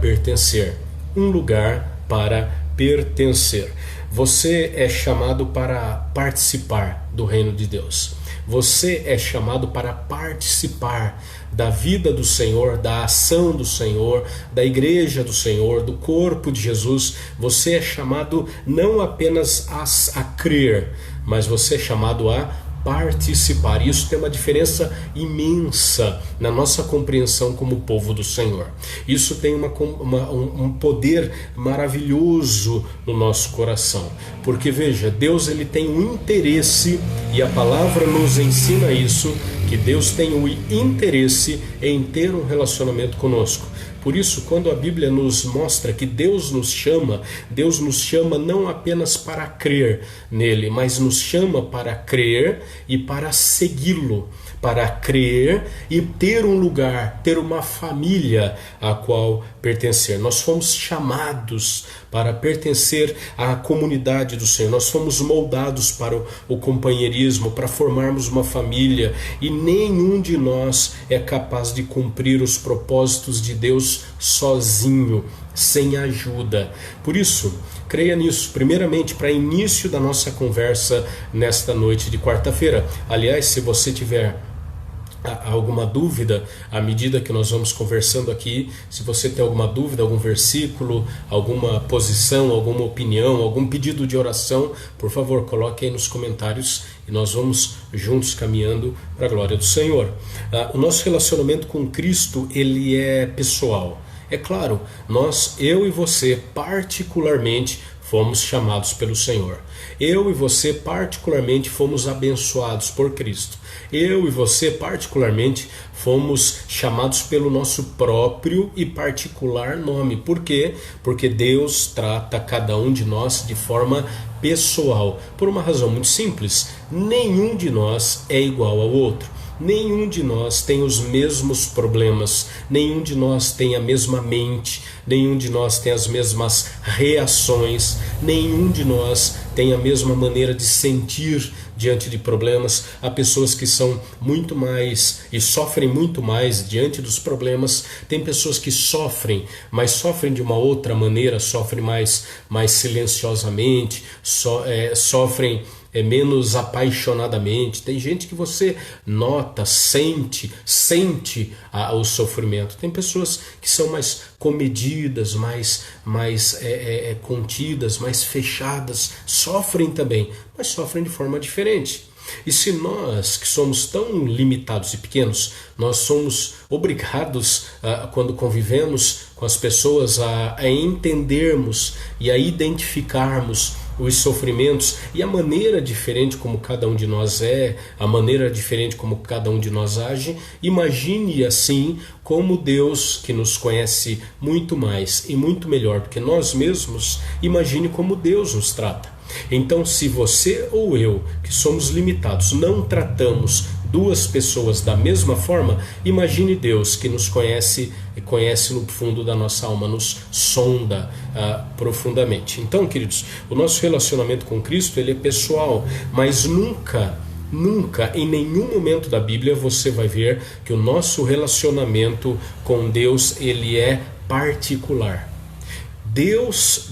pertencer. Um lugar para pertencer. Você é chamado para participar do reino de Deus. Você é chamado para participar da vida do Senhor, da ação do Senhor, da igreja do Senhor, do corpo de Jesus. Você é chamado não apenas a crer, mas você é chamado a participar. Isso tem uma diferença imensa na nossa compreensão como povo do Senhor. Isso tem um poder maravilhoso no nosso coração, porque veja, Deus ele tem um interesse, e a palavra nos ensina isso, que Deus tem um interesse em ter um relacionamento conosco. Por isso, quando a Bíblia nos mostra que Deus nos chama não apenas para crer nele, mas nos chama para crer e para segui-lo, para crer e ter um lugar, ter uma família a qual pertencer. Nós fomos chamados para pertencer à comunidade do Senhor. Nós fomos moldados para o companheirismo, para formarmos uma família, e nenhum de nós é capaz de cumprir os propósitos de Deus sozinho, sem ajuda. Por isso, creia nisso, primeiramente, para início da nossa conversa nesta noite de quarta-feira. Aliás, se você tiver alguma dúvida, à medida que nós vamos conversando aqui, se você tem alguma dúvida, algum versículo, alguma posição, alguma opinião, algum pedido de oração, por favor, coloque aí nos comentários e nós vamos juntos caminhando para a glória do Senhor. O nosso relacionamento com Cristo, ele é pessoal. É claro, eu e você particularmente fomos chamados pelo Senhor. Eu e você particularmente fomos abençoados por Cristo. Eu e você particularmente fomos chamados pelo nosso próprio e particular nome. Por quê? Porque Deus trata cada um de nós de forma pessoal. Por uma razão muito simples: nenhum de nós é igual ao outro. Nenhum de nós tem os mesmos problemas, nenhum de nós tem a mesma mente, nenhum de nós tem as mesmas reações, nenhum de nós tem a mesma maneira de sentir diante de problemas. Há pessoas que são muito mais e sofrem muito mais diante dos problemas. Tem pessoas que sofrem, mas sofrem de uma outra maneira, sofrem mais silenciosamente, sofrem menos apaixonadamente. Tem gente que você nota, sente o sofrimento. Tem pessoas que são mais comedidas, mais contidas, mais fechadas, sofrem também, mas sofrem de forma diferente. E se nós, que somos tão limitados e pequenos, nós somos obrigados, quando convivemos com as pessoas, a entendermos e a identificarmos os sofrimentos e a maneira diferente como cada um de nós é, a maneira diferente como cada um de nós age, imagine assim como Deus, que nos conhece muito mais e muito melhor do que nós mesmos, imagine como Deus nos trata. Então, se você ou eu, que somos limitados, não tratamos duas pessoas da mesma forma, imagine Deus, que nos conhece no fundo da nossa alma, nos sonda profundamente. Então, queridos, o nosso relacionamento com Cristo, ele é pessoal, mas nunca, em nenhum momento da Bíblia você vai ver que o nosso relacionamento com Deus, ele é particular. Deus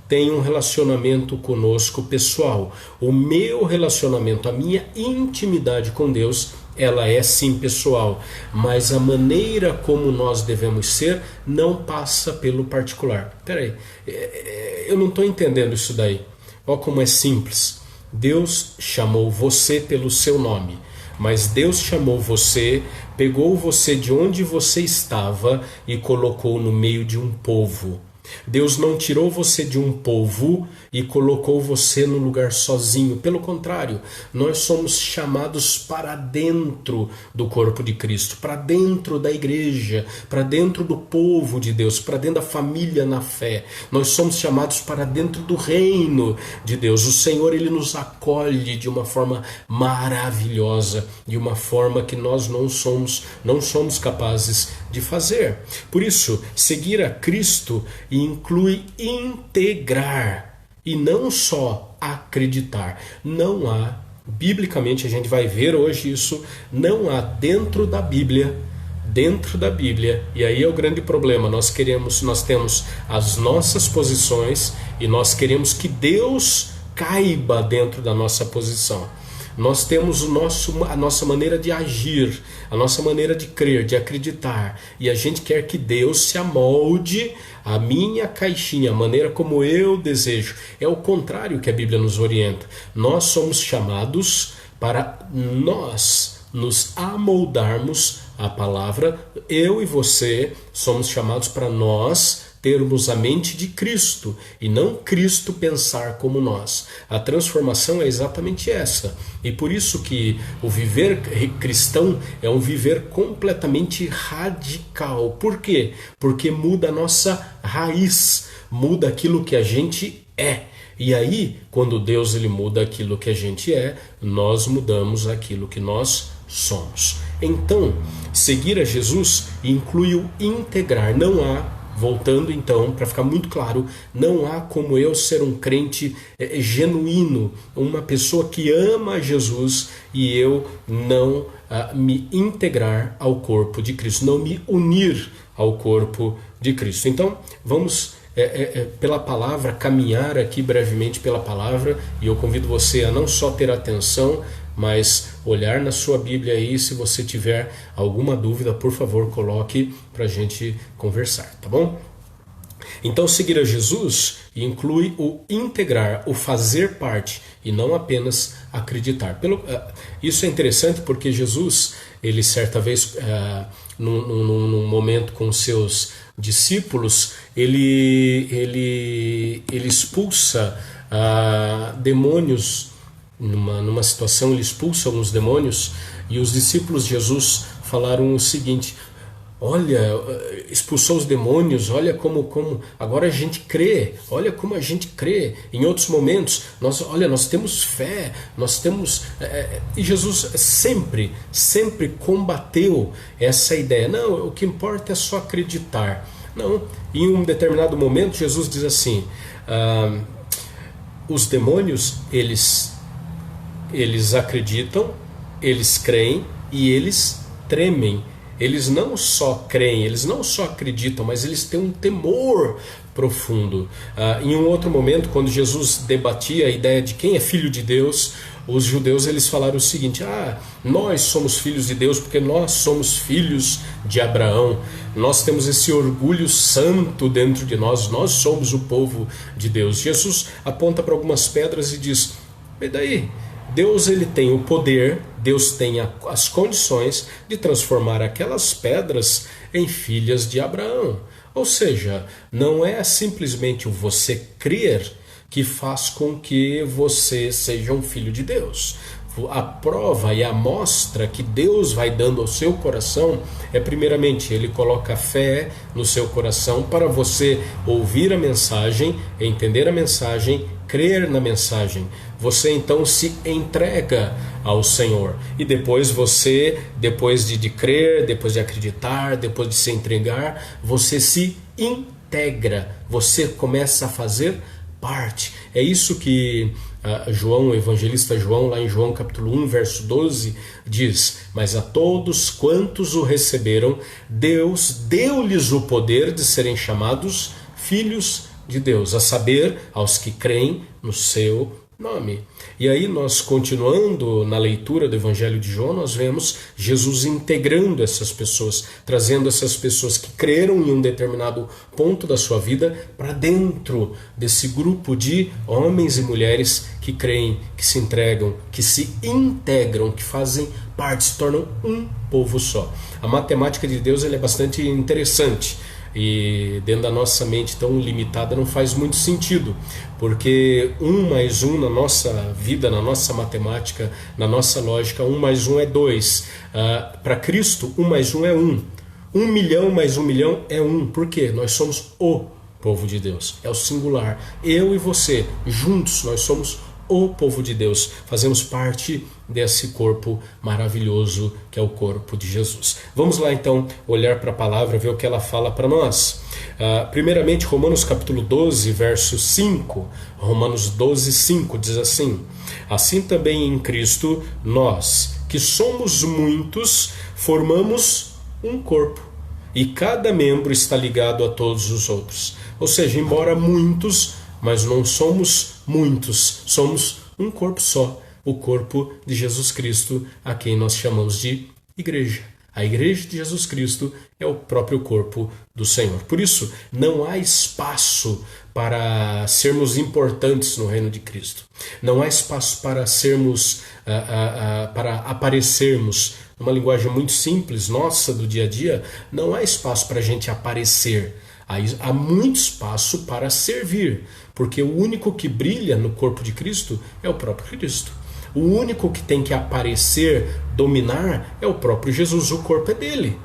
tem um relacionamento conosco pessoal. O meu relacionamento, a minha intimidade com Deus, ela é sim pessoal, mas a maneira como nós devemos ser não passa pelo particular. Peraí, eu não estou entendendo isso daí. Olha como é simples. Deus chamou você pelo seu nome, mas Deus chamou você, pegou você de onde você estava e colocou no meio de um povo. Deus não tirou você de um povo e colocou você no lugar sozinho. Pelo contrário, nós somos chamados para dentro do corpo de Cristo, para dentro da igreja, para dentro do povo de Deus, para dentro da família na fé. Nós somos chamados para dentro do reino de Deus. O Senhor, ele nos acolhe de uma forma maravilhosa, de uma forma que nós não somos capazes de fazer. Por isso, seguir a Cristo inclui integrar e não só acreditar. Não há, biblicamente a gente vai ver hoje isso, não há dentro da Bíblia dentro da Bíblia, e aí é o grande problema, nós temos as nossas posições e nós queremos que Deus caiba dentro da nossa posição. Nós temos a nossa maneira de agir, a nossa maneira de crer, de acreditar, e a gente quer que Deus se amolde à minha caixinha, a maneira como eu desejo. É o contrário que a Bíblia nos orienta. Nós somos chamados para nós nos amoldarmos à palavra. Eu e você somos chamados para nós termos a mente de Cristo e não Cristo pensar como nós. A transformação é exatamente essa. E por isso que o viver cristão é um viver completamente radical. Por quê? Porque muda a nossa raiz, muda aquilo que a gente é. E aí, quando Deus ele muda aquilo que a gente é, nós mudamos aquilo que nós somos. Então, seguir a Jesus inclui o integrar. Não há, voltando então, para ficar muito claro, não há como eu ser um crente genuíno, uma pessoa que ama Jesus e eu não me integrar ao corpo de Cristo, não me unir ao corpo de Cristo. Então, vamos pela palavra, caminhar aqui brevemente pela palavra, e eu convido você a não só ter atenção, mas olhar na sua Bíblia aí. Se você tiver alguma dúvida, por favor, coloque para a gente conversar, tá bom? Então, seguir a Jesus inclui o integrar, o fazer parte, e não apenas acreditar. Isso é interessante porque Jesus, ele certa vez, num momento com seus discípulos, ele expulsa demônios. Numa situação, ele expulsa alguns demônios, e os discípulos de Jesus falaram o seguinte: olha, expulsou os demônios, olha como agora a gente crê, olha como a gente crê. Em outros momentos, nós temos fé, nós temos... E Jesus sempre combateu essa ideia. Não, o que importa é só acreditar. Não, em um determinado momento, Jesus diz assim, os demônios, eles acreditam, eles creem e eles tremem. Eles não só creem, eles não só acreditam, mas eles têm um temor profundo. Em um outro momento, quando Jesus debatia a ideia de quem é filho de Deus, os judeus eles falaram o seguinte: nós somos filhos de Deus porque nós somos filhos de Abraão. Nós temos esse orgulho santo dentro de nós, nós somos o povo de Deus. Jesus aponta para algumas pedras e diz: e daí? Deus ele tem o poder, Deus tem as condições de transformar aquelas pedras em filhas de Abraão. Ou seja, não é simplesmente o você crer que faz com que você seja um filho de Deus. A prova e a mostra que Deus vai dando ao seu coração é, primeiramente, Ele coloca fé no seu coração para você ouvir a mensagem, entender a mensagem, crer na mensagem. Você então se entrega ao Senhor. E depois você, depois de crer, depois de acreditar, depois de se entregar, você se integra. Você começa a fazer parte. É isso que João, o evangelista João, lá em João capítulo 1, verso 12, diz: mas a todos quantos o receberam, Deus deu-lhes o poder de serem chamados filhos de Deus, a saber, aos que creem no seu nome. E aí nós, continuando na leitura do Evangelho de João, nós vemos Jesus integrando essas pessoas, trazendo essas pessoas que creram em um determinado ponto da sua vida para dentro desse grupo de homens e mulheres que creem, que se entregam, que se integram, que fazem parte, se tornam um povo só. A matemática de Deus ela é bastante interessante. E dentro da nossa mente tão limitada não faz muito sentido, porque 1 mais 1 na nossa vida, na nossa matemática, na nossa lógica, 1 mais 1 é 2. Para Cristo, 1 mais 1 é 1. 1 milhão mais 1 milhão é 1. Por quê? Nós somos o povo de Deus. É o singular. Eu e você, juntos, nós somos o povo de Deus. Fazemos parte desse corpo maravilhoso que é o corpo de Jesus. Vamos lá então olhar para a palavra, ver o que ela fala para nós. Primeiramente, Romanos capítulo 12, verso 5. Romanos 12, 5 diz assim: assim também em Cristo nós, que somos muitos, formamos um corpo. E cada membro está ligado a todos os outros. Ou seja, embora muitos, mas não somos muitos, somos um corpo só, o corpo de Jesus Cristo, a quem nós chamamos de igreja. A igreja de Jesus Cristo é o próprio corpo do Senhor. Por isso, não há espaço para sermos importantes no reino de Cristo. Não há espaço para sermos, para aparecermos. Numa linguagem muito simples, nossa, do dia a dia, não há espaço para a gente aparecer. Há muito espaço para servir, porque o único que brilha no corpo de Cristo é o próprio Cristo. O único que tem que aparecer, dominar, é o próprio Jesus. O corpo é dele.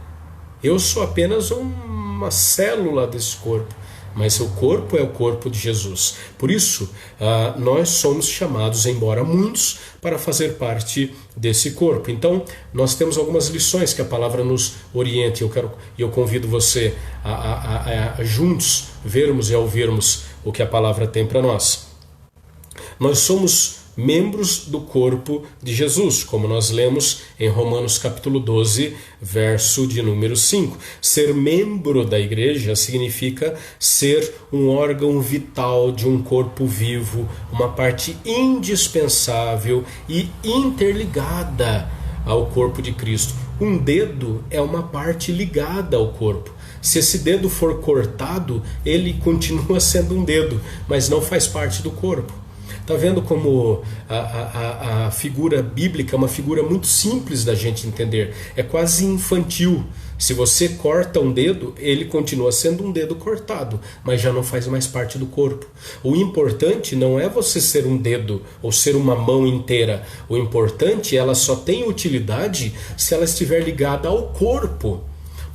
Eu sou apenas uma célula desse corpo, mas o corpo é o corpo de Jesus. Por isso, nós somos chamados, embora muitos, para fazer parte desse corpo. Então, nós temos algumas lições que a palavra nos orienta. Eu convido você a juntos vermos e a ouvirmos o que a palavra tem para nós. Nós somos membros do corpo de Jesus, como nós lemos em Romanos capítulo 12, verso de número 5. Ser membro da igreja significa ser um órgão vital de um corpo vivo, uma parte indispensável e interligada ao corpo de Cristo. Um dedo é uma parte ligada ao corpo. Se esse dedo for cortado, ele continua sendo um dedo, mas não faz parte do corpo. Está vendo como a figura bíblica é uma figura muito simples da gente entender? É quase infantil. Se você corta um dedo, ele continua sendo um dedo cortado, mas já não faz mais parte do corpo. O importante não é você ser um dedo ou ser uma mão inteira. O importante é ela só tem utilidade se ela estiver ligada ao corpo.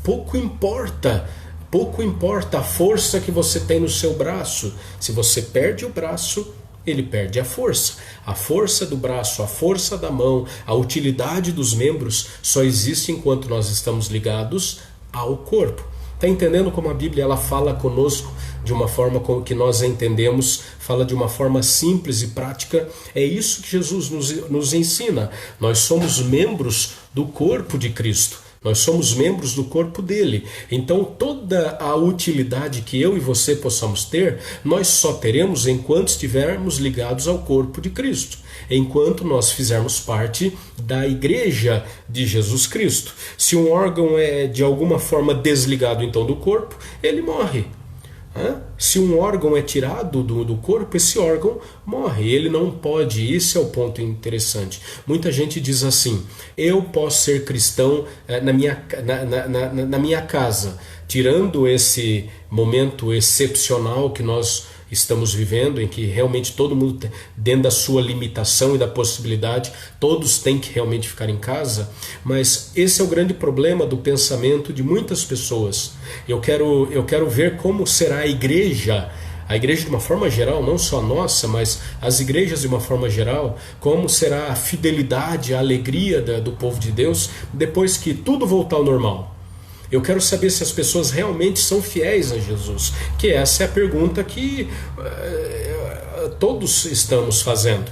Pouco importa a força que você tem no seu braço. Se você perde o braço, ele perde a força do braço, a força da mão, a utilidade dos membros só existe enquanto nós estamos ligados ao corpo. Está entendendo como a Bíblia ela fala conosco de uma forma como que nós entendemos, fala de uma forma simples e prática? É isso que Jesus nos ensina. Nós somos membros do corpo de Cristo. Nós somos membros do corpo dele. Então toda a utilidade que eu e você possamos ter, nós só teremos enquanto estivermos ligados ao corpo de Cristo. Enquanto nós fizermos parte da igreja de Jesus Cristo. Se um órgão é de alguma forma desligado então do corpo, ele morre. Se um órgão é tirado do corpo, esse órgão morre, ele não pode. Esse é o ponto interessante. Muita gente diz assim: eu posso ser cristão na minha casa, tirando esse momento excepcional que nós estamos vivendo, em que realmente todo mundo, dentro da sua limitação e da possibilidade, todos têm que realmente ficar em casa. Mas esse é o grande problema do pensamento de muitas pessoas. Eu quero ver como será a igreja de uma forma geral, não só a nossa, mas as igrejas de uma forma geral, como será a fidelidade, a alegria do povo de Deus depois que tudo voltar ao normal. Eu quero saber se as pessoas realmente são fiéis a Jesus, que essa é a pergunta que todos estamos fazendo.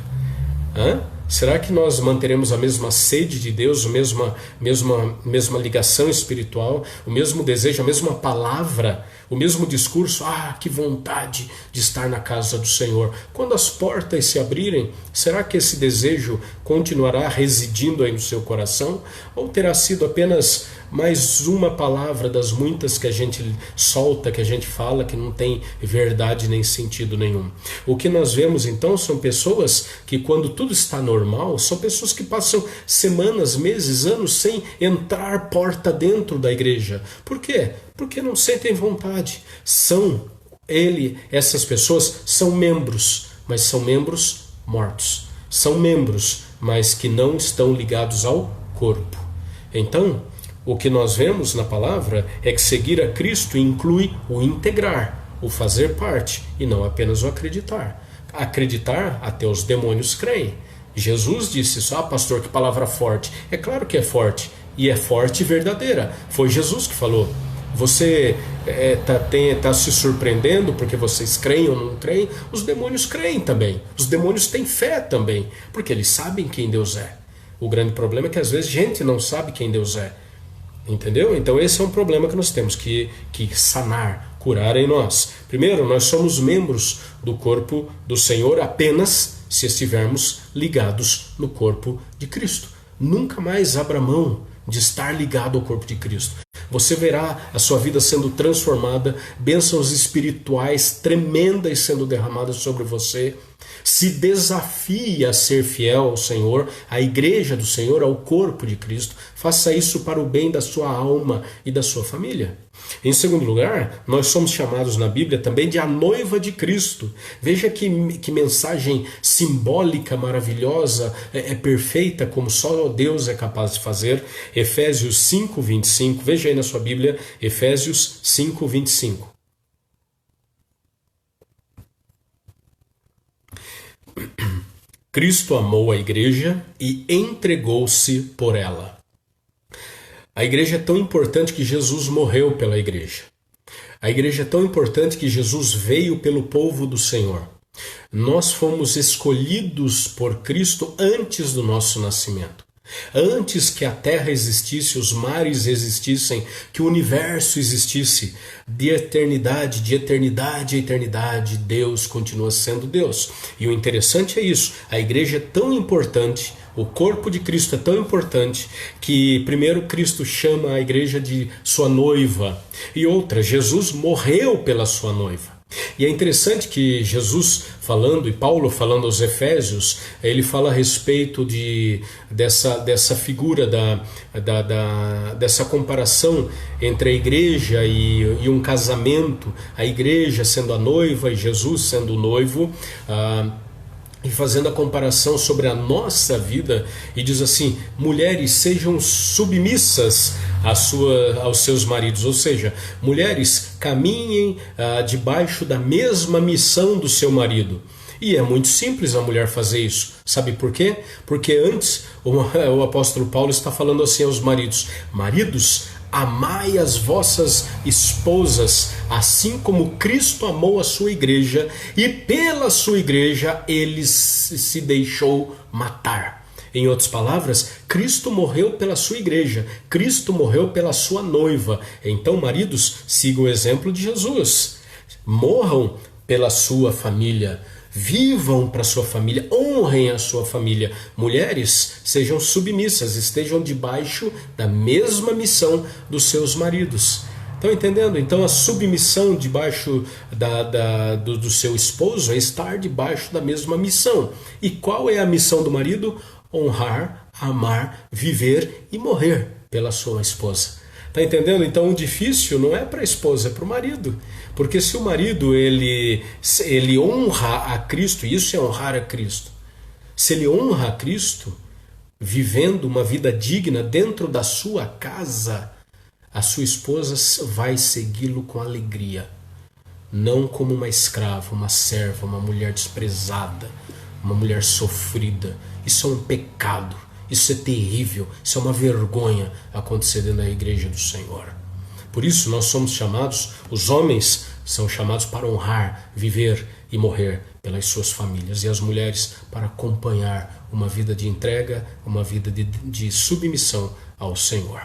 Será que nós manteremos a mesma sede de Deus, a mesma ligação espiritual, o mesmo desejo, a mesma palavra, o mesmo discurso? Que vontade de estar na casa do Senhor. Quando as portas se abrirem, será que esse desejo continuará residindo aí no seu coração? Ou terá sido apenas mais uma palavra das muitas que a gente solta, que a gente fala, que não tem verdade nem sentido nenhum? O que nós vemos então são pessoas que, quando tudo está normal, são pessoas que passam semanas, meses, anos sem entrar porta dentro da igreja. Por quê? Porque não sentem vontade. Essas pessoas são membros, mas são membros mortos. São membros, mas que não estão ligados ao corpo. Então, o que nós vemos na palavra é que seguir a Cristo inclui o integrar, o fazer parte, e não apenas o acreditar. Acreditar, até os demônios creem. Jesus disse isso: pastor, que palavra forte. É claro que é forte, e é forte e verdadeira. Foi Jesus que falou. Você está se surpreendendo porque vocês creem ou não creem? Os demônios creem também. Os demônios têm fé também, porque eles sabem quem Deus é. O grande problema é que às vezes a gente não sabe quem Deus é. Entendeu? Então esse é um problema que nós temos que sanar, curar em nós. Primeiro, nós somos membros do corpo do Senhor apenas se estivermos ligados no corpo de Cristo. Nunca mais abra mão de estar ligado ao corpo de Cristo. Você verá a sua vida sendo transformada, bênçãos espirituais tremendas sendo derramadas sobre você. Se desafie a ser fiel ao Senhor, à igreja do Senhor, ao corpo de Cristo. Faça isso para o bem da sua alma e da sua família. Em segundo lugar, nós somos chamados na Bíblia também de a noiva de Cristo. Veja que mensagem simbólica, maravilhosa, é perfeita, como só Deus é capaz de fazer. Efésios 5:25, veja aí na sua Bíblia, Efésios 5:25. Cristo amou a igreja e entregou-se por ela. A igreja é tão importante que Jesus morreu pela igreja. A igreja é tão importante que Jesus veio pelo povo do Senhor. Nós fomos escolhidos por Cristo antes do nosso nascimento. Antes que a terra existisse, os mares existissem, que o universo existisse, de eternidade a eternidade, Deus continua sendo Deus. E o interessante é isso, a igreja é tão importante, o corpo de Cristo é tão importante, que primeiro Cristo chama a igreja de sua noiva, e outra, Jesus morreu pela sua noiva. E é interessante que Jesus falando, e Paulo falando aos Efésios, ele fala a respeito dessa figura, dessa comparação entre a igreja e um casamento, a igreja sendo a noiva e Jesus sendo o noivo, e fazendo a comparação sobre a nossa vida, e diz assim: mulheres, sejam submissas aos seus maridos, ou seja, mulheres, caminhem debaixo da mesma missão do seu marido. E é muito simples a mulher fazer isso. Sabe por quê? Porque antes o apóstolo Paulo está falando assim aos maridos: maridos, amai as vossas esposas, assim como Cristo amou a sua igreja, e pela sua igreja ele se deixou matar. Em outras palavras, Cristo morreu pela sua igreja, Cristo morreu pela sua noiva. Então, maridos, sigam o exemplo de Jesus. Morram pela sua família. Vivam para sua família, honrem a sua família. Mulheres, sejam submissas, estejam debaixo da mesma missão dos seus maridos. Estão entendendo? Então a submissão debaixo do seu esposo é estar debaixo da mesma missão. E qual é a missão do marido? Honrar, amar, viver e morrer pela sua esposa. Tá entendendo? Então o difícil não é para a esposa, é para o marido. Porque se o marido ele honra a Cristo, isso é honrar a Cristo. Se ele honra a Cristo, vivendo uma vida digna dentro da sua casa, a sua esposa vai segui-lo com alegria. Não como uma escrava, uma serva, uma mulher desprezada, uma mulher sofrida. Isso é um pecado. Isso é terrível, isso é uma vergonha acontecer dentro da igreja do Senhor. Por isso nós somos chamados, os homens são chamados para honrar, viver e morrer pelas suas famílias, e as mulheres para acompanhar uma vida de entrega, uma vida de submissão ao Senhor.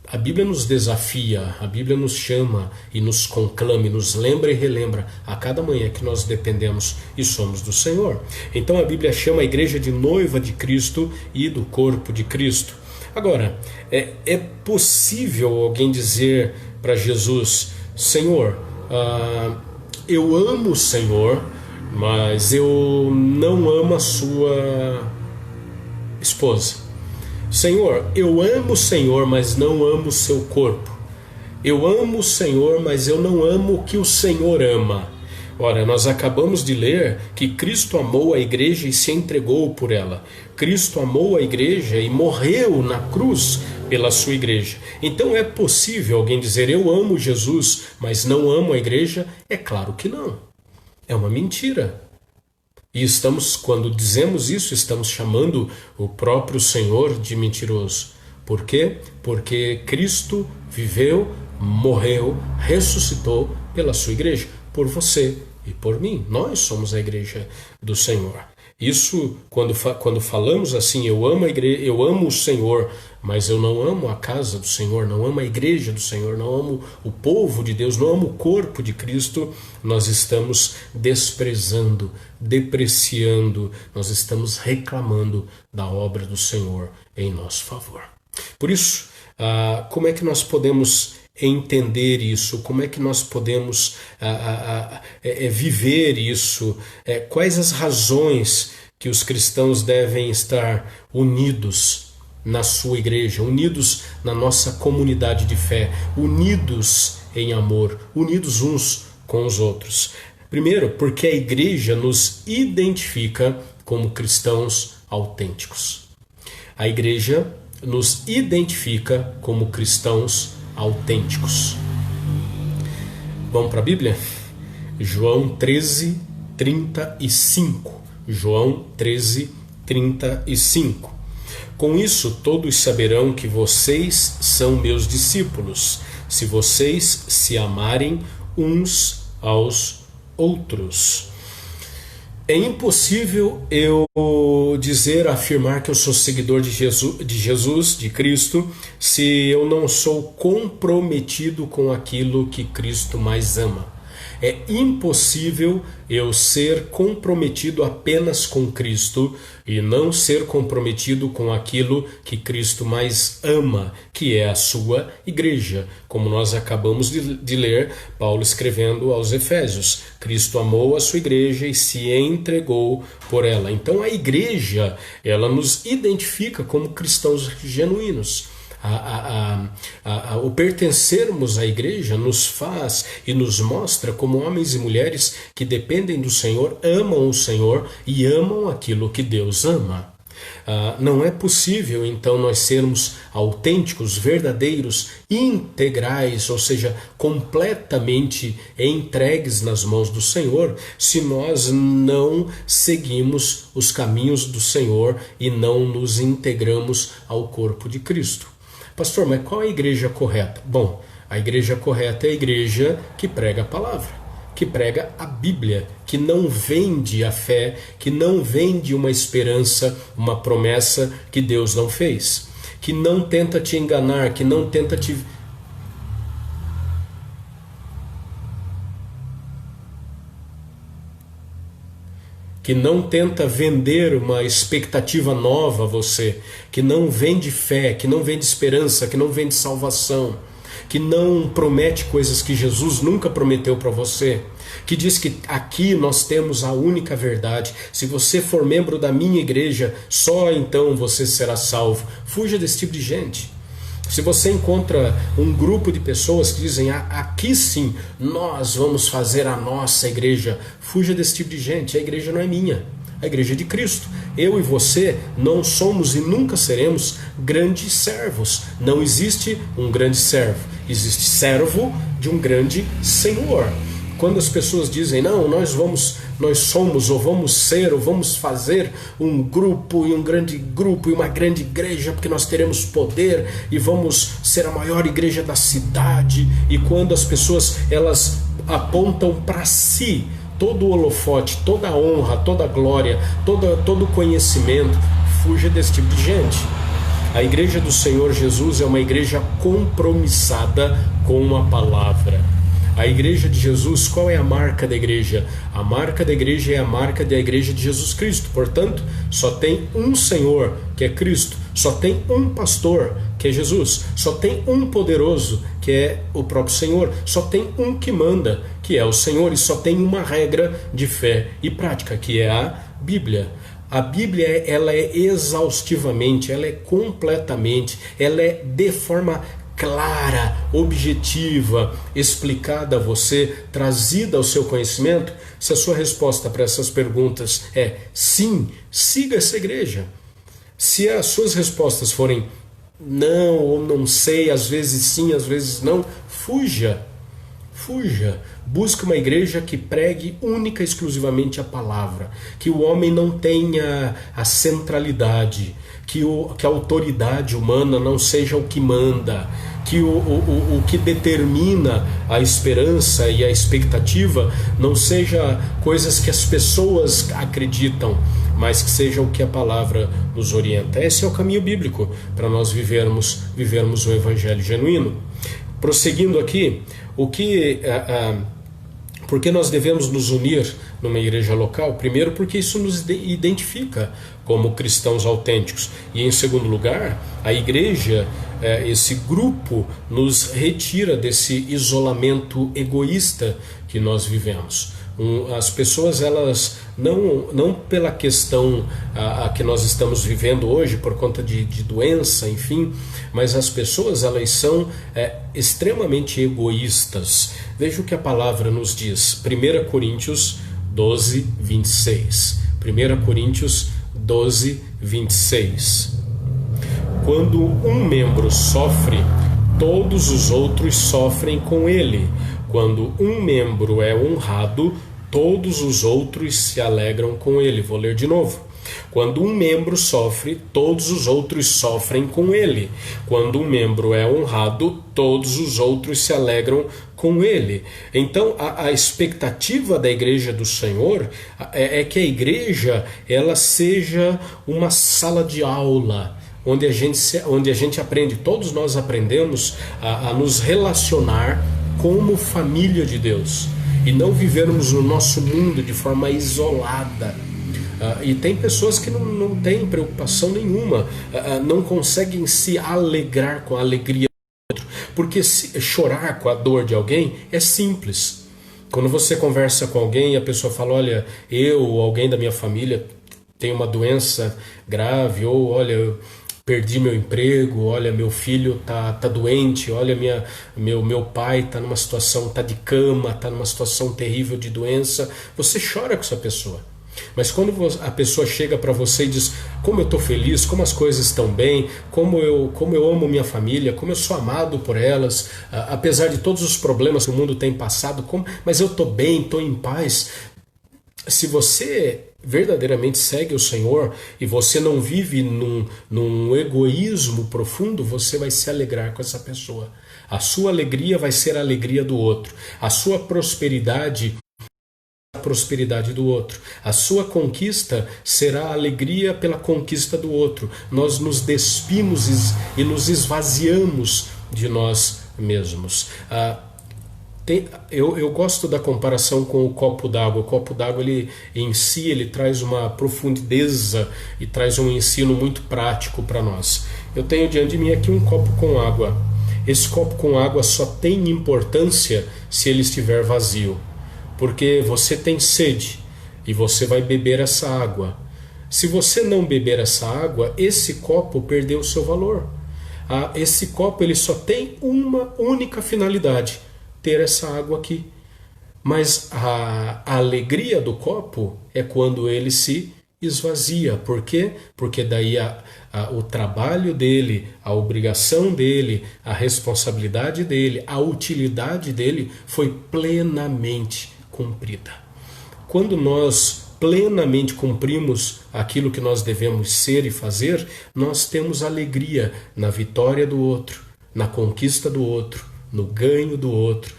A Bíblia nos desafia, a Bíblia nos chama e nos conclama, nos lembra e relembra a cada manhã que nós dependemos e somos do Senhor. Então a Bíblia chama a igreja de noiva de Cristo e do corpo de Cristo. Agora, é possível alguém dizer para Jesus: Senhor, eu amo o Senhor, mas eu não amo a sua esposa. Senhor, eu amo o Senhor, mas não amo o seu corpo. Eu amo o Senhor, mas eu não amo o que o Senhor ama. Ora, nós acabamos de ler que Cristo amou a igreja e se entregou por ela. Cristo amou a igreja e morreu na cruz pela sua igreja. Então é possível alguém dizer: eu amo Jesus, mas não amo a igreja? É claro que não. É uma mentira. E quando dizemos isso, estamos chamando o próprio Senhor de mentiroso. Por quê? Porque Cristo viveu, morreu, ressuscitou pela sua igreja, por você e por mim. Nós somos a igreja do Senhor. Isso, quando falamos assim, eu amo a igreja, eu amo o Senhor, mas eu não amo a casa do Senhor, não amo a igreja do Senhor, não amo o povo de Deus, não amo o corpo de Cristo, nós estamos desprezando, depreciando, nós estamos reclamando da obra do Senhor em nosso favor. Por isso, como é que nós podemos entender isso? Como é que nós podemos viver isso? Quais as razões que os cristãos devem estar unidos na sua igreja, unidos na nossa comunidade de fé, unidos em amor, unidos uns com os outros? Primeiro, porque a igreja nos identifica como cristãos autênticos. A igreja nos identifica como cristãos autênticos. Vamos para a Bíblia? João 13, 35. João 13, 35. Com isso todos saberão que vocês são meus discípulos, se vocês se amarem uns aos outros. É impossível eu afirmar que eu sou seguidor de Jesus, de Cristo, se eu não sou comprometido com aquilo que Cristo mais ama. É impossível eu ser comprometido apenas com Cristo e não ser comprometido com aquilo que Cristo mais ama, que é a sua igreja. Como nós acabamos de ler, Paulo escrevendo aos Efésios, Cristo amou a sua igreja e se entregou por ela. Então a igreja, ela nos identifica como cristãos genuínos. O pertencermos à igreja nos faz e nos mostra como homens e mulheres que dependem do Senhor, amam o Senhor e amam aquilo que Deus ama. Não é possível então nós sermos autênticos, verdadeiros, integrais, ou seja, completamente entregues nas mãos do Senhor, se nós não seguimos os caminhos do Senhor e não nos integramos ao corpo de Cristo. Pastor, mas qual é a igreja correta? Bom, a igreja correta é a igreja que prega a palavra, que prega a Bíblia, que não vende a fé, que não vende uma esperança, uma promessa que Deus não fez, que não tenta te enganar, que não tenta te... que não tenta vender uma expectativa nova a você, que não vende fé, que não vende esperança, que não vende salvação, que não promete coisas que Jesus nunca prometeu para você, que diz que aqui nós temos a única verdade, se você for membro da minha igreja, só então você será salvo. Fuja desse tipo de gente. Se você encontra um grupo de pessoas que dizem, aqui sim, nós vamos fazer a nossa igreja, fuja desse tipo de gente. A igreja não é minha, a igreja é de Cristo. Eu e você não somos e nunca seremos grandes servos. Não existe um grande servo, existe servo de um grande Senhor. Quando as pessoas dizem, não, nós somos ou vamos ser ou vamos fazer um grupo e uma grande igreja porque nós teremos poder e vamos ser a maior igreja da cidade, e quando as pessoas elas apontam para si todo o holofote, toda a honra, toda a glória, todo o conhecimento, fuja desse tipo de gente. A igreja do Senhor Jesus é uma igreja compromissada com a palavra. A igreja de Jesus, qual é a marca da igreja? A marca da igreja é a marca da igreja de Jesus Cristo. Portanto, só tem um Senhor, que é Cristo. Só tem um pastor, que é Jesus. Só tem um poderoso, que é o próprio Senhor. Só tem um que manda, que é o Senhor. E só tem uma regra de fé e prática, que é a Bíblia. A Bíblia, ela é exaustivamente, ela é completamente, ela é de forma clara, objetiva, explicada a você, trazida ao seu conhecimento. Se a sua resposta para essas perguntas é sim, siga essa igreja. Se as suas respostas forem não ou não sei, às vezes sim, às vezes não, fuja. Busque uma igreja que pregue única e exclusivamente a palavra, que o homem não tenha a centralidade, que a autoridade humana não seja o que manda, que o que determina a esperança e a expectativa não seja coisas que as pessoas acreditam, mas que seja o que a palavra nos orienta. Esse é o caminho bíblico para nós vivermos o evangelho genuíno. Prosseguindo aqui, por que nós devemos nos unir numa igreja local? Primeiro, porque isso nos identifica como cristãos autênticos. E em segundo lugar, a igreja, esse grupo, nos retira desse isolamento egoísta que nós vivemos. As pessoas, elas não pela questão a que nós estamos vivendo hoje, por conta de doença, enfim, mas as pessoas, elas são extremamente egoístas. Veja o que a palavra nos diz. 1 Coríntios 12, 26. 1 Coríntios 12, 26. Quando um membro sofre, todos os outros sofrem com ele. Quando um membro é honrado, todos os outros se alegram com ele. Vou ler de novo. Quando um membro sofre, todos os outros sofrem com ele. Quando um membro é honrado, todos os outros se alegram com ele. Então, a expectativa da igreja do Senhor é que a igreja ela seja uma sala de aula, onde a gente aprende, todos nós aprendemos a nos relacionar como família de Deus e não vivermos no nosso mundo de forma isolada. E tem pessoas que não têm preocupação nenhuma, não conseguem se alegrar com a alegria do outro, porque chorar com a dor de alguém é simples. Quando você conversa com alguém e a pessoa fala, olha, eu ou alguém da minha família tem uma doença grave, ou olha, eu perdi meu emprego, olha, meu filho tá doente, olha, meu pai tá numa situação, tá de cama, tá numa situação terrível de doença, você chora com essa pessoa. Mas quando a pessoa chega para você e diz, como eu estou feliz, como as coisas estão bem, como eu amo minha família, como eu sou amado por elas, apesar de todos os problemas que o mundo tem passado, mas eu estou bem, estou em paz. Se você verdadeiramente segue o Senhor e você não vive num egoísmo profundo, você vai se alegrar com essa pessoa. A sua alegria vai ser a alegria do outro. A sua prosperidade a prosperidade do outro. A sua conquista será a alegria pela conquista do outro. Nós nos despimos e nos esvaziamos de nós mesmos. Eu gosto da comparação com o copo d'água. O copo d'água, em si, ele traz uma profundeza e traz um ensino muito prático para nós. Eu tenho diante de mim aqui um copo com água. Esse copo com água só tem importância se ele estiver vazio, porque você tem sede e você vai beber essa água. Se você não beber essa água, esse copo perdeu o seu valor. Esse copo ele só tem uma única finalidade: ter essa água aqui. Mas a alegria do copo é quando ele se esvazia. Por quê? Porque daí o trabalho dele, a obrigação dele, a responsabilidade dele, a utilidade dele foi plenamente cumprida. Quando nós plenamente cumprimos aquilo que nós devemos ser e fazer, nós temos alegria na vitória do outro, na conquista do outro, no ganho do outro,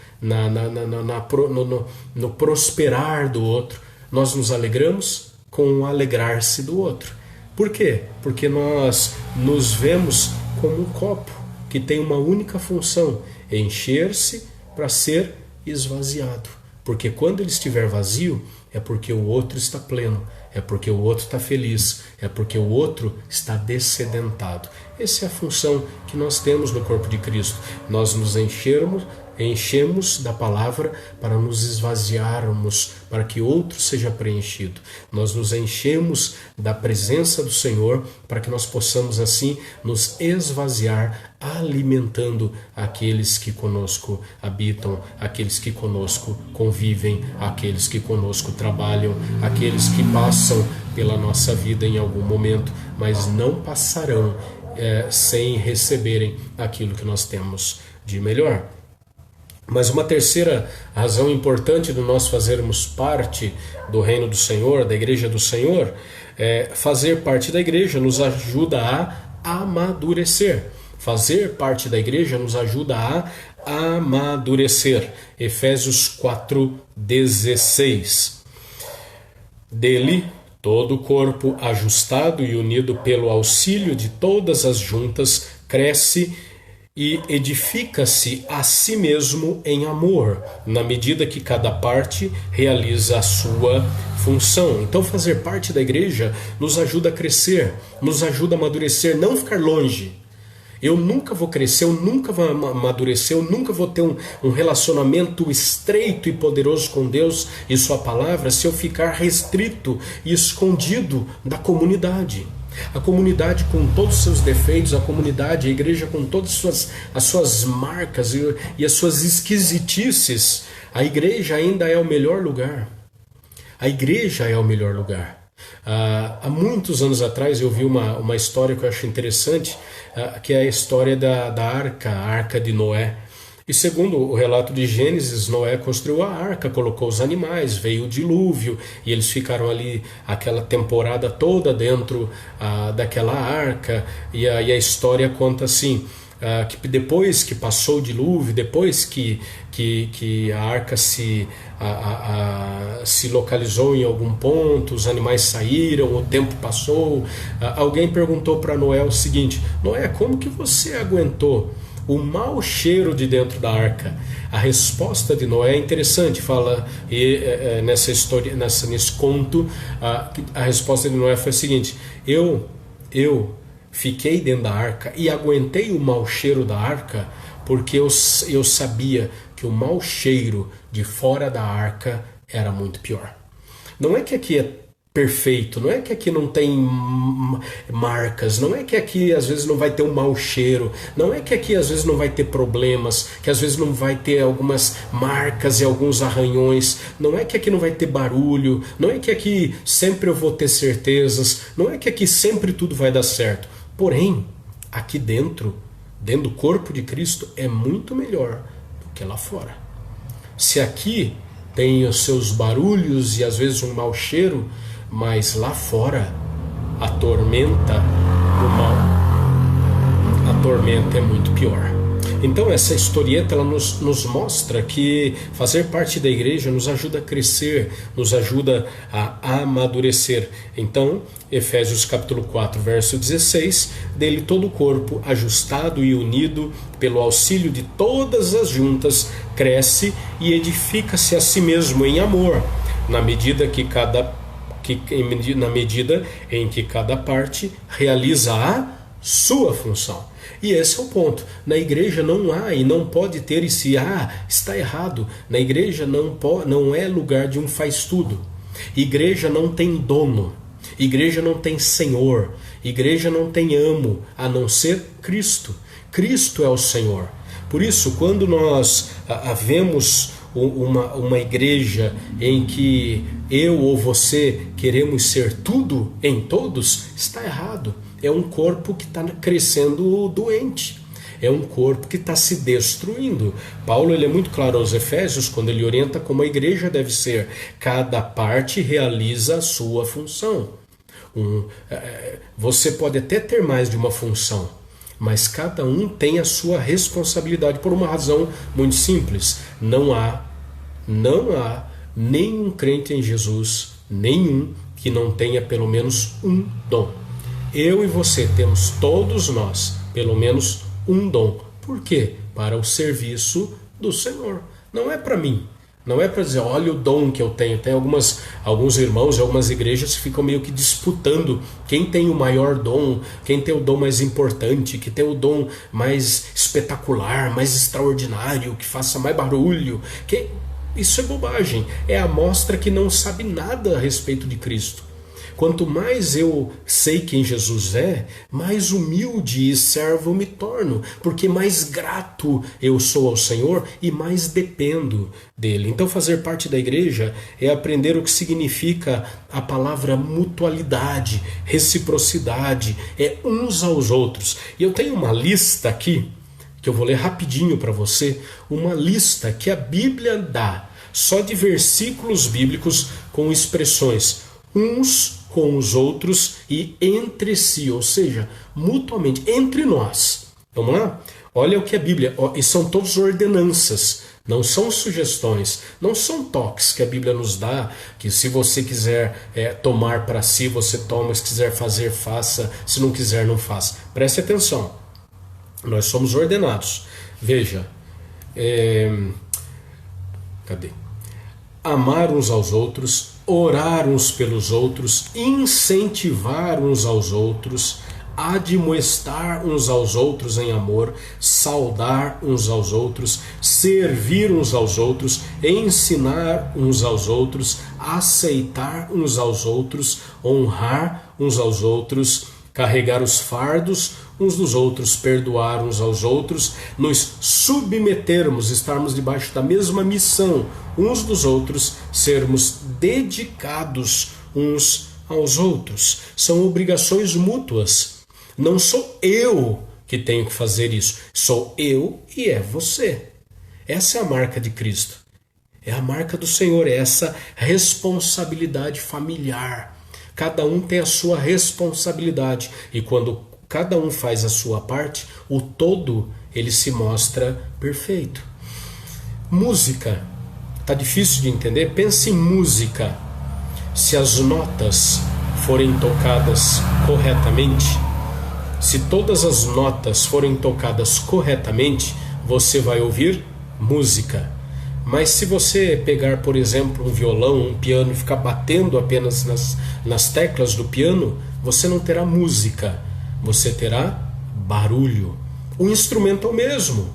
no prosperar do outro. Nós nos alegramos com o alegrar-se do outro. Por quê? Porque nós nos vemos como um copo que tem uma única função: encher-se para ser esvaziado. Porque quando ele estiver vazio, é porque o outro está pleno, é porque o outro está feliz, é porque o outro está dessedentado. Essa é a função que nós temos no corpo de Cristo. Nós nos enchemos da palavra para nos esvaziarmos, para que outro seja preenchido. Nós nos enchemos da presença do Senhor para que nós possamos assim nos esvaziar, alimentando aqueles que conosco habitam, aqueles que conosco convivem, aqueles que conosco trabalham, aqueles que passam pela nossa vida em algum momento, mas não passarão sem receberem aquilo que nós temos de melhor. Mas uma terceira razão importante de nós fazermos parte do reino do Senhor, da igreja do Senhor, fazer parte da igreja nos ajuda a amadurecer. fazer parte da igreja nos ajuda a amadurecer. Efésios 4:16. Dele, todo o corpo, ajustado e unido pelo auxílio de todas as juntas, cresce e edifica-se a si mesmo em amor, na medida que cada parte realiza a sua função. Então, fazer parte da igreja nos ajuda a crescer, nos ajuda a amadurecer, não ficar longe. Eu nunca vou crescer, eu nunca vou amadurecer, eu nunca vou ter um relacionamento estreito e poderoso com Deus e Sua palavra se eu ficar restrito e escondido da comunidade. A comunidade com todos os seus defeitos, a comunidade, a igreja com todas as suas marcas e as suas esquisitices, a igreja ainda é o melhor lugar. A igreja é o melhor lugar. Há muitos anos atrás eu vi uma história que eu acho interessante, que é a história da arca, a arca de Noé. E segundo o relato de Gênesis, Noé construiu a arca, colocou os animais, veio o dilúvio e eles ficaram ali aquela temporada toda dentro daquela arca. E a história conta assim, que depois que passou o dilúvio, depois que a arca se localizou em algum ponto, os animais saíram, o tempo passou, alguém perguntou para Noé o seguinte: Noé, como que você aguentou o mau cheiro de dentro da arca? A resposta de Noé é interessante, fala nessa história, nesse conto, a resposta de Noé foi a seguinte: eu fiquei dentro da arca e aguentei o mau cheiro da arca porque eu sabia que o mau cheiro de fora da arca era muito pior. Não é que aqui é perfeito, não é que aqui não tem marcas, não é que aqui às vezes não vai ter um mau cheiro, não é que aqui às vezes não vai ter problemas, que às vezes não vai ter algumas marcas e alguns arranhões, não é que aqui não vai ter barulho, não é que aqui sempre eu vou ter certezas, não é que aqui sempre tudo vai dar certo. Porém, aqui dentro do corpo de Cristo é muito melhor do que lá fora. Se aqui tem os seus barulhos e às vezes um mau cheiro, mas lá fora a tormenta do mal, a tormenta é muito pior. Então essa historieta ela nos mostra que fazer parte da igreja nos ajuda a crescer, nos ajuda a amadurecer. Então, Efésios capítulo 4, verso 16, dele todo o corpo, ajustado e unido pelo auxílio de todas as juntas, cresce e edifica-se a si mesmo em amor, na medida em que cada parte realiza a sua função. E esse é o ponto. Na igreja não há e não pode ter esse está errado. Na igreja não é lugar de um faz tudo. Igreja não tem dono. Igreja não tem senhor. Igreja não tem amo, a não ser Cristo. Cristo é o Senhor. Por isso, quando nós vemos uma igreja em que eu ou você queremos ser tudo em todos, está errado. É um corpo que está crescendo doente. É um corpo que está se destruindo. Paulo ele é muito claro aos Efésios quando ele orienta como a igreja deve ser. Cada parte realiza a sua função. Você pode até ter mais de uma função, mas cada um tem a sua responsabilidade por uma razão muito simples. Não há nenhum crente em Jesus, nenhum que não tenha pelo menos um dom. Eu e você temos, todos nós, pelo menos um dom. Por quê? Para o serviço do Senhor. Não é para mim. Não é para dizer, olha o dom que eu tenho. Tem alguns irmãos e algumas igrejas que ficam meio que disputando quem tem o maior dom, quem tem o dom mais importante, que tem o dom mais espetacular, mais extraordinário, que faça mais barulho. Isso é bobagem. É a amostra que não sabe nada a respeito de Cristo. Quanto mais eu sei quem Jesus é, mais humilde e servo me torno, porque mais grato eu sou ao Senhor e mais dependo dele. Então fazer parte da igreja é aprender o que significa a palavra mutualidade, reciprocidade, é uns aos outros. E eu tenho uma lista aqui, que eu vou ler rapidinho para você, uma lista que a Bíblia dá, só de versículos bíblicos com expressões uns com os outros e entre si, ou seja, mutuamente, entre nós. Vamos lá? Olha o que a Bíblia... E são todas ordenanças, não são sugestões, não são toques que a Bíblia nos dá, que se você quiser tomar para si, você toma, se quiser fazer, faça, se não quiser, não faça. Preste atenção, nós somos ordenados. Veja, cadê? Amar uns aos outros, orar uns pelos outros, incentivar uns aos outros, admoestar uns aos outros em amor, saudar uns aos outros, servir uns aos outros, ensinar uns aos outros, aceitar uns aos outros, honrar uns aos outros, carregar os fardos uns dos outros, perdoar uns aos outros, nos submetermos, estarmos debaixo da mesma missão uns dos outros, sermos dedicados uns aos outros. São obrigações mútuas. Não sou eu que tenho que fazer isso, sou eu e é você. Essa é a marca de Cristo. É a marca do Senhor, é essa responsabilidade familiar. Cada um tem a sua responsabilidade e quando cada um faz a sua parte, o todo ele se mostra perfeito. Música, tá difícil de entender? Pense em música. Se as notas forem tocadas corretamente, se todas as notas forem tocadas corretamente, você vai ouvir música. Mas se você pegar, por exemplo, um violão, um piano e ficar batendo apenas nas teclas do piano, você não terá música, você terá barulho. O instrumento é o mesmo,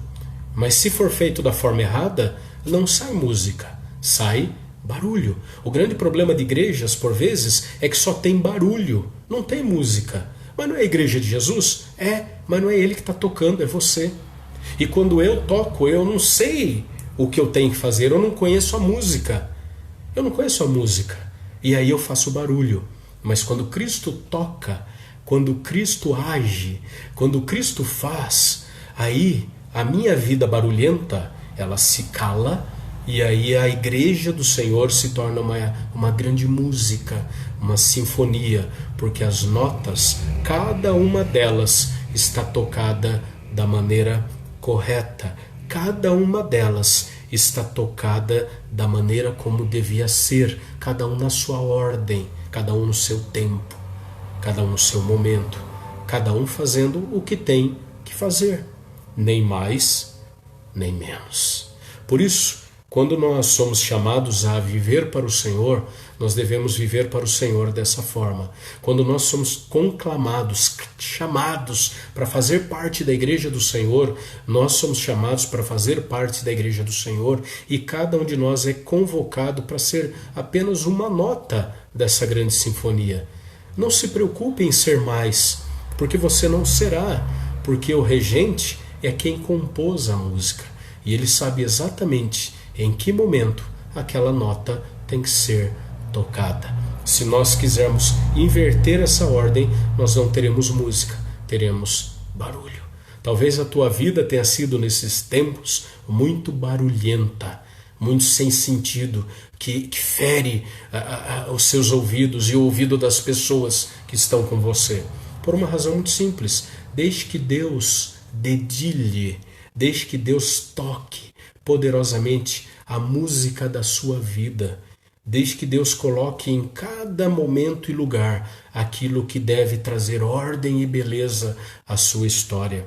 mas se for feito da forma errada, não sai música, sai barulho. O grande problema de igrejas, por vezes, é que só tem barulho, não tem música. Mas não é a igreja de Jesus? É, mas não é ele que está tocando, é você. E quando eu toco, eu não sei o que eu tenho que fazer, eu não conheço a música. Eu não conheço a música. E aí eu faço barulho. Mas quando Cristo toca, quando Cristo age, quando Cristo faz, aí a minha vida barulhenta, ela se cala e aí a igreja do Senhor se torna uma grande música, uma sinfonia, porque as notas, cada uma delas está tocada da maneira correta, cada uma delas está tocada da maneira como devia ser, cada um na sua ordem, cada um no seu tempo, cada um no seu momento, cada um fazendo o que tem que fazer, nem mais, nem menos. Por isso, quando nós somos chamados a viver para o Senhor, nós devemos viver para o Senhor dessa forma. Quando nós somos conclamados, chamados para fazer parte da igreja do Senhor, nós somos chamados para fazer parte da igreja do Senhor e cada um de nós é convocado para ser apenas uma nota dessa grande sinfonia. Não se preocupe em ser mais, porque você não será, porque o regente é quem compôs a música e ele sabe exatamente em que momento aquela nota tem que ser tocada. Se nós quisermos inverter essa ordem, nós não teremos música, teremos barulho. Talvez a tua vida tenha sido nesses tempos muito barulhenta, muito sem sentido, que fere os seus ouvidos e o ouvido das pessoas que estão com você. Por uma razão muito simples, deixe que Deus dedilhe, deixe que Deus toque poderosamente a música da sua vida. Desde que Deus coloque em cada momento e lugar aquilo que deve trazer ordem e beleza à sua história.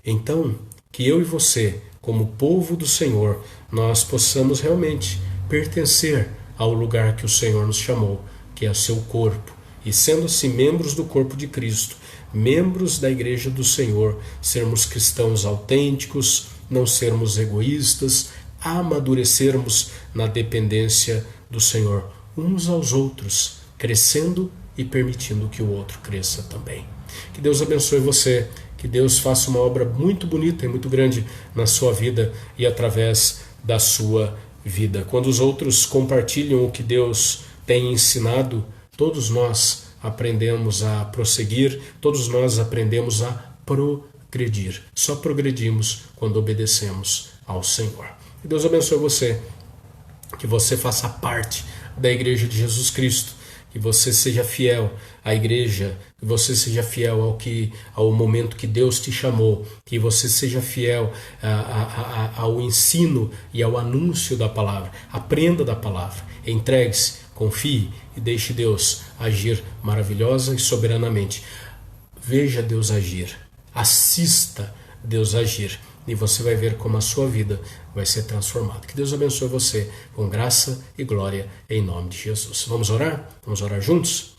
Então, que eu e você, como povo do Senhor, nós possamos realmente pertencer ao lugar que o Senhor nos chamou, que é o seu corpo. E sendo assim membros do corpo de Cristo, membros da igreja do Senhor, sermos cristãos autênticos, não sermos egoístas, amadurecermos na dependência do Senhor, uns aos outros, crescendo e permitindo que o outro cresça também. Que Deus abençoe você, que Deus faça uma obra muito bonita e muito grande na sua vida e através da sua vida. Quando os outros compartilham o que Deus tem ensinado, todos nós aprendemos a prosseguir, todos nós aprendemos a progredir. Só progredimos quando obedecemos ao Senhor. Que Deus abençoe você, que você faça parte da Igreja de Jesus Cristo, e você seja fiel à igreja, que você seja fiel ao momento que Deus te chamou, que você seja fiel ao ensino e ao anúncio da palavra. Aprenda da palavra, entregue-se, confie e deixe Deus agir maravilhosa e soberanamente. Veja Deus agir, assista Deus agir, e você vai ver como a sua vida vai ser transformada. Que Deus abençoe você com graça e glória em nome de Jesus. Vamos orar? Vamos orar juntos?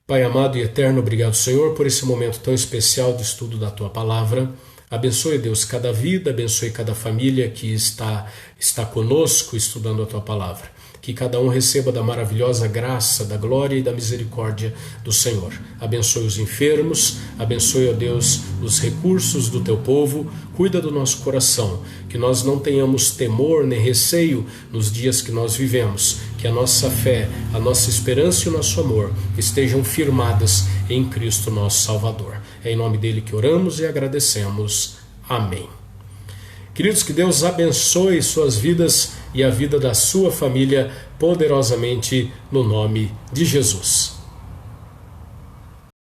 Pai amado e eterno, obrigado, Senhor, por esse momento tão especial de estudo da Tua Palavra. Abençoe, Deus, cada vida, abençoe cada família que está conosco estudando a Tua Palavra. Que cada um receba da maravilhosa graça, da glória e da misericórdia do Senhor. Abençoe os enfermos, abençoe, ó Deus, os recursos do Teu povo, cuida do nosso coração, que nós não tenhamos temor nem receio nos dias que nós vivemos, que a nossa fé, a nossa esperança e o nosso amor estejam firmadas em Cristo nosso Salvador. É em nome dele que oramos e agradecemos. Amém. Queridos, que Deus abençoe suas vidas e a vida da sua família poderosamente no nome de Jesus.